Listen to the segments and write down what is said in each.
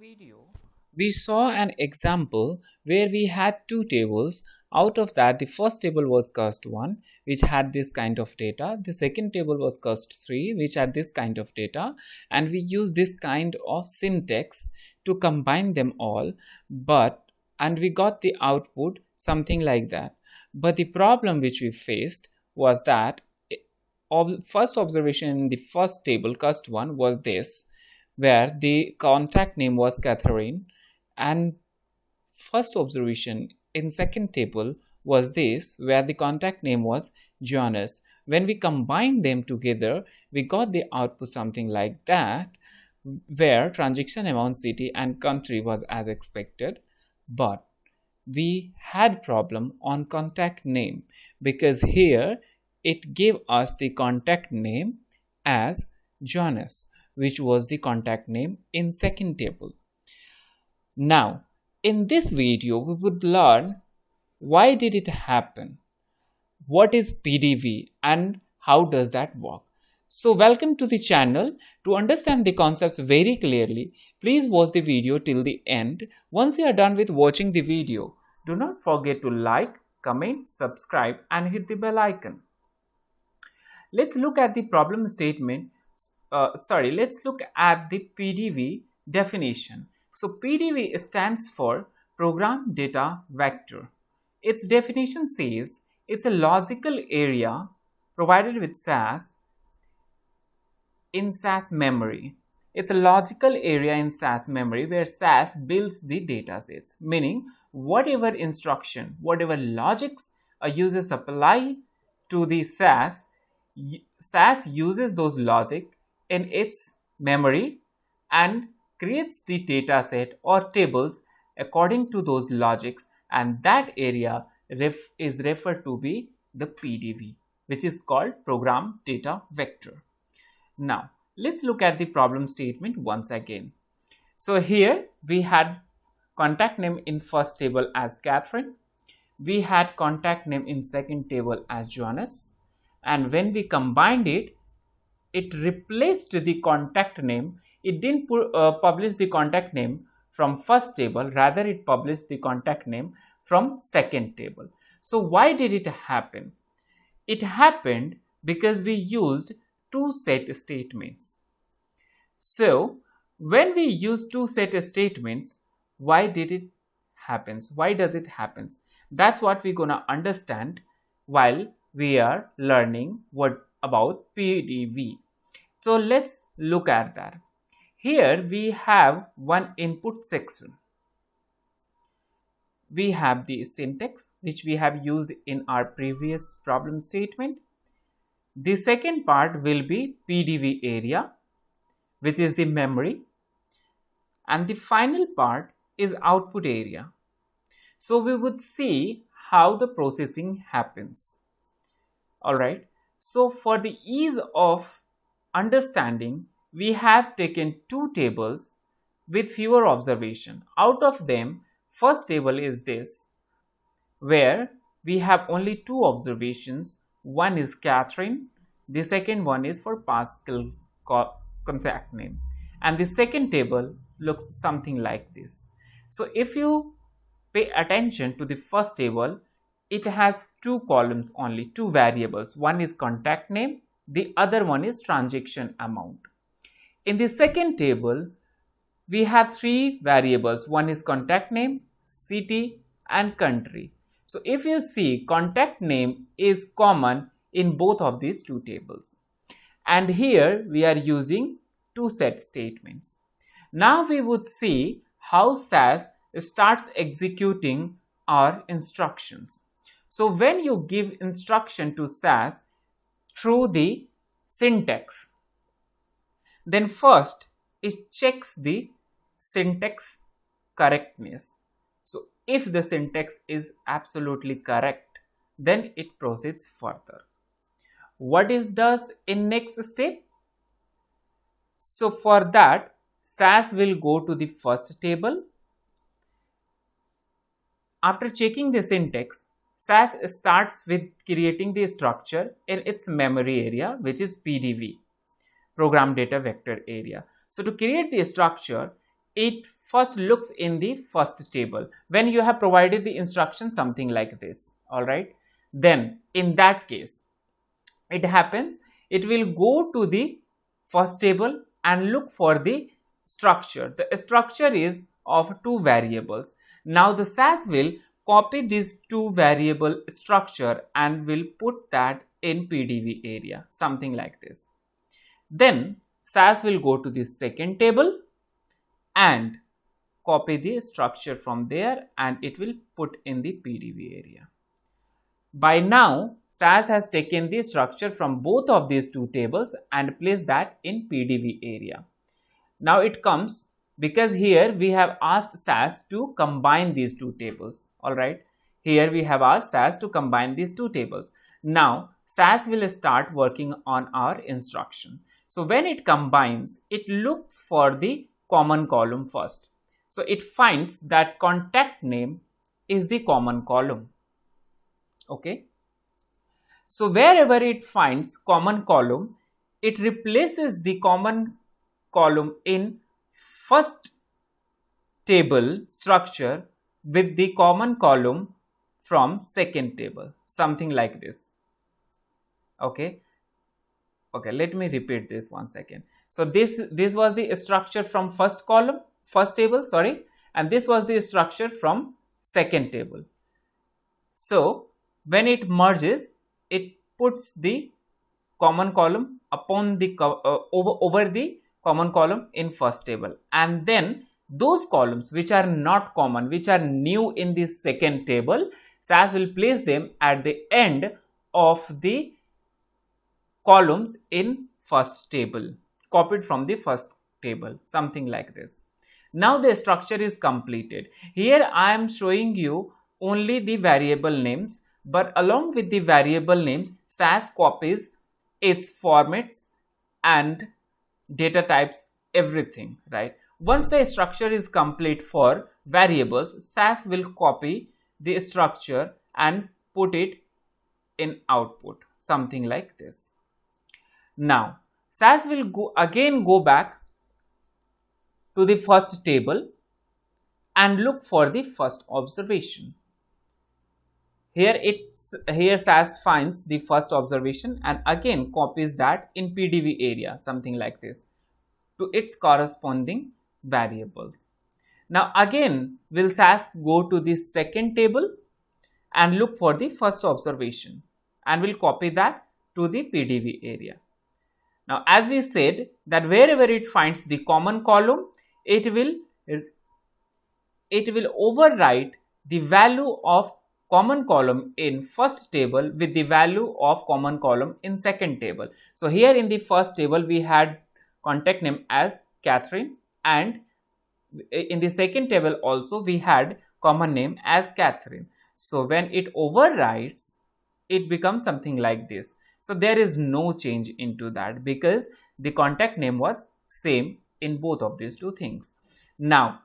video, we saw an example where we had two tables. Out of that, the first table was cust1, which had this kind of data. The second table was cust3, which had this kind of data. And we used this kind of syntax to combine them all, and we got the output something like that. But the problem which we faced was that first observation in the first table, cust1, was this, where the contact name was Catherine, and first observation in second table was this, where the contact name was Johannes. When we combined them together, we got the output something like that, where transaction amount, city and country was as expected, but we had problem on contact name, because here it gave us the contact name as Johannes, which was the contact name in second table. Now, in this video, we would learn why did it happen, what is PDV, and how does that work. So welcome to the channel. To understand the concepts very clearly, please watch the video till the end. Once you are done with watching the video, do not forget to like, comment, subscribe and hit the bell icon. Let's look at the problem statement. Let's look at the PDV definition. So PDV stands for Program Data Vector. Its definition says it's a logical area provided with SAS in SAS memory. It's a logical area in SAS memory where SAS builds the datasets, meaning whatever instruction, whatever logics a user apply to the SAS uses those logic in its memory and creates the dataset or tables according to those logics, and that area is referred to be the PDV, which is called Program Data Vector. Now, let's look at the problem statement once again. So here we had contact name in first table as Catherine. We had contact name in second table as Johannes. And when we combined it, it replaced the contact name. It didn't publish the contact name from first table, rather it published the contact name from second table. So why did it happen? It happened because we used two set statements. So when we use two set statements, why did it happen? Why does it happen? That's what we're gonna understand while we are learning about PDV. So let's look at that. Here we have one input section. We have the syntax which we have used in our previous problem statement. The second part will be PDV area, which is the memory, and the final part is output area. So we would see how the processing happens. Alright, so for the ease of understanding, we have taken two tables with fewer observation. Out of them, first table is this, where we have only two observations. One is Catherine, the second one is for Pascal contact name, and the second table looks something like this. So if you pay attention to the first table, it has two columns only, two variables. One is contact name, the other one is transaction amount. In the second table, we have three variables. One is contact name, city and country. So if you see, contact name is common in both of these two tables. And here we are using two set statements. Now we would see how SAS starts executing our instructions. So when you give instruction to SAS through the syntax, then first it checks the syntax correctness. So if the syntax is absolutely correct, then it proceeds further. What it does in next step? So for that, SAS will go to the first table. After checking the syntax, SAS starts with creating the structure in its memory area, which is PDV, Program Data Vector area. So to create the structure, it first looks in the first table when you have provided the instruction something like this. All right, then in that case it happens, it will go to the first table and look for the structure. The structure is of two variables. Now the SAS will copy this two variable structure and will put that in PDV area, something like this. Then SAS will go to the second table and copy the structure from there and it will put in the PDV area. By now, SAS has taken the structure from both of these two tables and placed that in PDV area. Now it comes, because here we have asked SAS to combine these two tables. All right, here we have asked SAS to combine these two tables. Now SAS will start working on our instruction. So when it combines, it looks for the common column first. So it finds that contact name is the common column. Okay, so wherever it finds common column, it replaces the common column in first table structure with the common column from second table, something like this. Okay, let me repeat this one second. So this was the structure from first table, and this was the structure from second table. So when it merges, it puts the common column upon the over the common column in first table, and then those columns which are not common, which are new in the second table, SAS will place them at the end of the columns in first table, copied from the first table, something like this. Now the structure is completed. Here I am showing you only the variable names, but along with the variable names, SAS copies its formats and data types, everything, right? Once the structure is complete for variables, SAS will copy the structure and put it in output, something like this. Now SAS will go back to the first table and look for the first observation. Here SAS finds the first observation and again copies that in PDV area, something like this, to its corresponding variables. Now again will SAS go to the second table and look for the first observation and will copy that to the PDV area. Now as we said that wherever it finds the common column, it will overwrite the value of common column in first table with the value of common column in second table. So here in the first table we had contact name as Catherine, and in the second table also we had common name as Catherine. So when it overwrites, it becomes something like this. So there is no change into that because the contact name was same in both of these two things. Now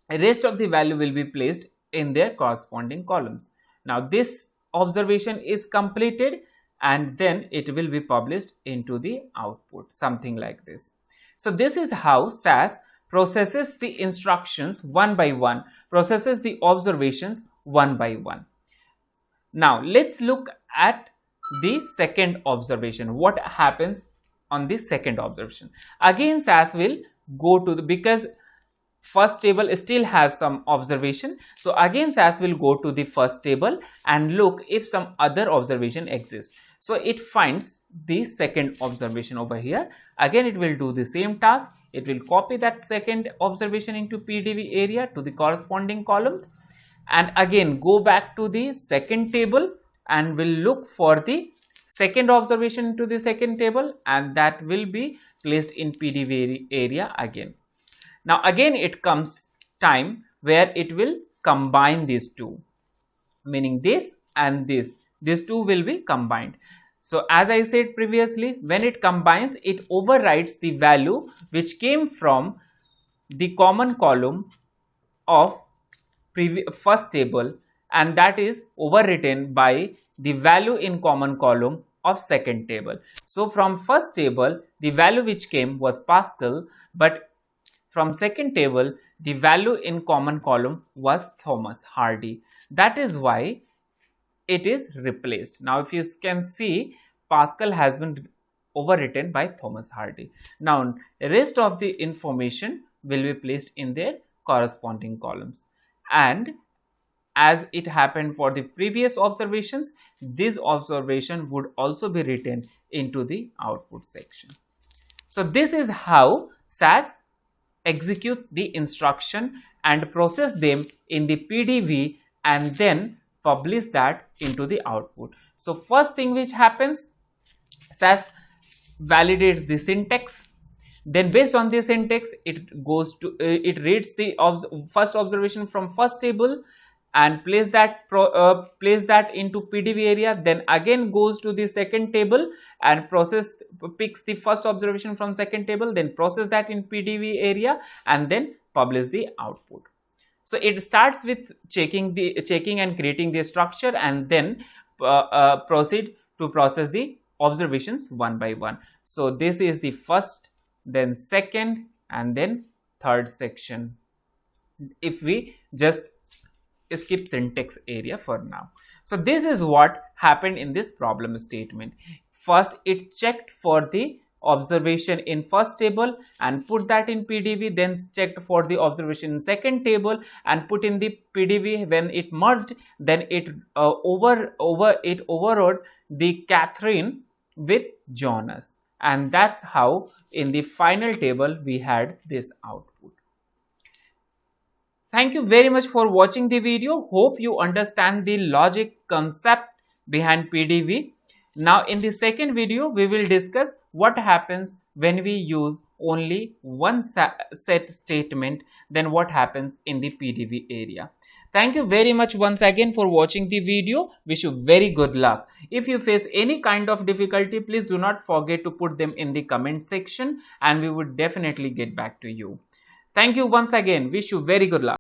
rest of the value will be placed in their corresponding columns. Now this observation is completed and then it will be published into the output, something like this. So this is how SAS processes the instructions one by one, processes the observations one by one. Now let's look at the second observation. What happens on the second observation? Again SAS will go to the, because first table still has some observation, so again SAS will go to the first table and look if some other observation exists. So it finds the second observation over here. Again it will do the same task. It will copy that second observation into PDV area to the corresponding columns and again go back to the second table and will look for the second observation to the second table, and that will be placed in PDV area again. Now again it comes time where it will combine these two, meaning this and this. These two will be combined. So as I said previously, when it combines, it overwrites the value which came from the common column of first table, and that is overwritten by the value in common column of second table. So from first table, the value which came was Pascal, but from second table, the value in common column was Thomas Hardy. That is why it is replaced. Now if you can see, Pascal has been overwritten by Thomas Hardy. Now rest of the information will be placed in their corresponding columns, and as it happened for the previous observations, this observation would also be written into the output section. So this is how SAS executes the instruction and process them in the PDV and then publish that into the output. So first thing which happens, SAS validates the syntax. Then based on the syntax, it goes to it reads the first observation from first table and place that into PDV area, then again goes to the second table and picks the first observation from second table, then process that in PDV area and then publish the output. So it starts with checking and creating the structure and then proceed to process the observations one by one. So this is the first, then second, and then third section. If we just skip syntax area for now. So this is what happened in this problem statement. First it checked for the observation in first table and put that in PDV, then checked for the observation in second table and put in the PDV. When it merged, then it overrode the Catherine with Jonas, and that's how in the final table we had this output. Thank you very much for watching the video. Hope you understand the logic concept behind PDV. Now in the second video, we will discuss what happens when we use only one set statement, then what happens in the PDV area. Thank you very much once again for watching the video. Wish you very good luck. If you face any kind of difficulty, please do not forget to put them in the comment section and we would definitely get back to you. Thank you once again. Wish you very good luck.